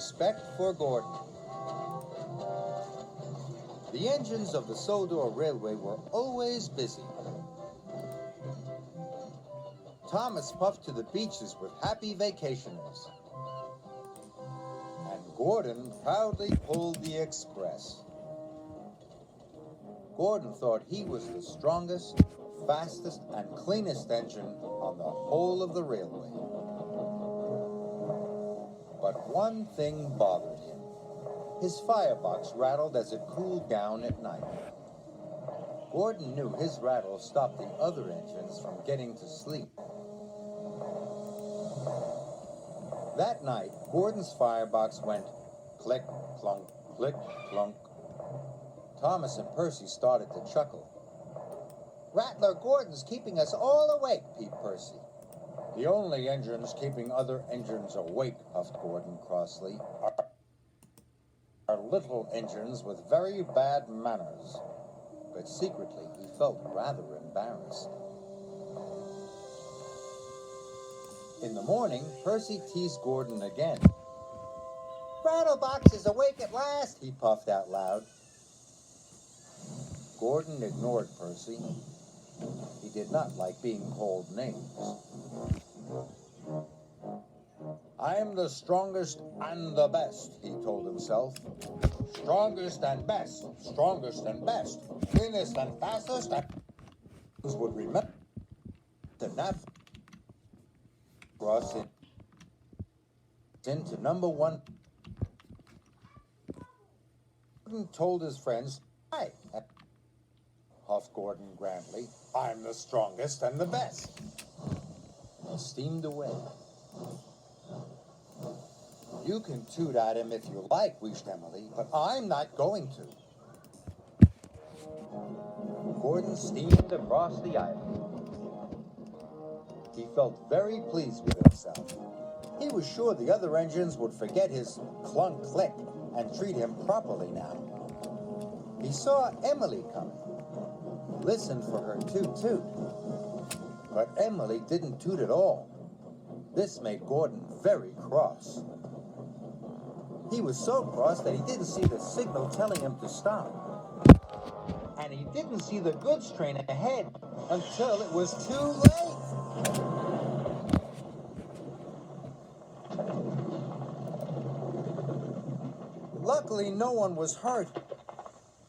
respect for Gordon. The engines of the Sodor Railway were always busy. Thomas puffed to the beaches with happy vacationers. And Gordon proudly pulled the express. Gordon thought he was the strongest, fastest, and cleanest engine on the whole of the railway. But one thing bothered him. His firebox rattled as it cooled down at night. Gordon knew his rattle stopped the other engines from getting to sleep. That night, Gordon's firebox went click, clunk, click, clunk. Thomas and Percy started to chuckle. "Rattler Gordon's keeping us all awake," peeped Percy. "The only engines keeping other engines awake," puffed Gordon crossly, are little engines with very bad manners. But secretly, he felt rather embarrassed. In the morning, Percy teased Gordon again. "Rattlebox is awake at last," he puffed out loud. Gordon ignored Percy. He did not like being called names. "I am the strongest and the best," he told himself. "Strongest and best, strongest and best, cleanest and fastest, and would remember to nap cross into number one." Gordon told his friends, "Hi," huffed Gordon grandly. "I'm the strongest and the best." He steamed away. "You can toot at him if you like," wheezed Emily, "but I'm not going to." Gordon steamed across the island. He felt very pleased with himself. He was sure the other engines would forget his clunk click and treat him properly now. He saw Emily coming. Listened for her toot-toot. But Emily didn't toot at all. This made Gordon very cross. He was so cross that he didn't see the signal telling him to stop. And he didn't see the goods train ahead until it was too late. Luckily, no one was hurt.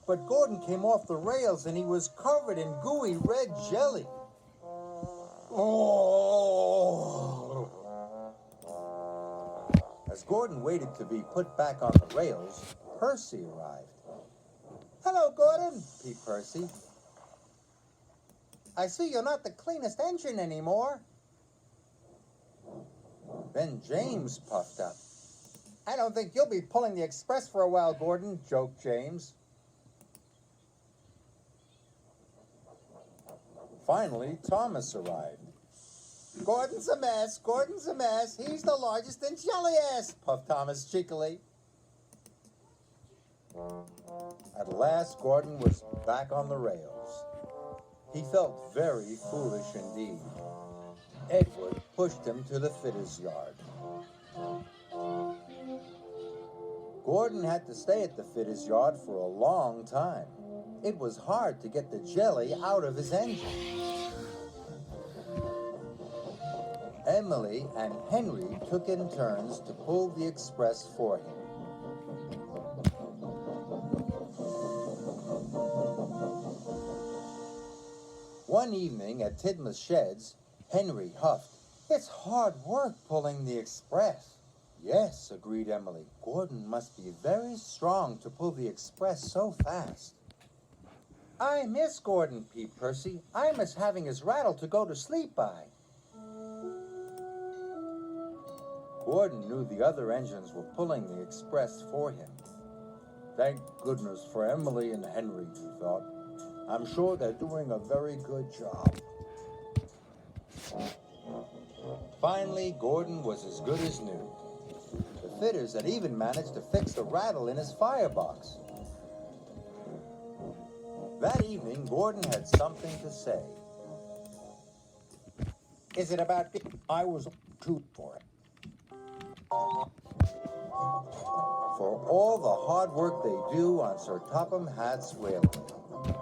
But Gordon came off the rails and he was covered in gooey red jelly. Oh! As Gordon waited to be put back on the rails, Percy arrived. "Hello, Gordon," peeped Percy. "I see you're not the cleanest engine anymore." Then James puffed up. "I don't think you'll be pulling the express for a while, Gordon," joked James. Finally, Thomas arrived. "Gordon's a mess, Gordon's a mess. He's the largest and jelliest," puffed Thomas cheekily. At last, Gordon was back on the rails. He felt very foolish indeed. Edward pushed him to the fitter's yard. Gordon had to stay at the fitter's yard for a long time. It was hard to get the jelly out of his engine. Emily and Henry took in turns to pull the express for him. One evening at Tidmouth Sheds, Henry huffed, "It's hard work pulling the express." "Yes," agreed Emily. "Gordon must be very strong to pull the express so fast." "I miss Gordon," peeped Percy. "I miss having his rattle to go to sleep by." Gordon knew the other engines were pulling the express for him. "Thank goodness for Emily and Henry," he thought. "I'm sure they're doing a very good job." Finally, Gordon was as good as new. The fitters had even managed to fix the rattle in his firebox. That evening, Gordon had something to say. "Is it about I was too for it?" for all the hard work they do on Sir Topham Hatt's Railway.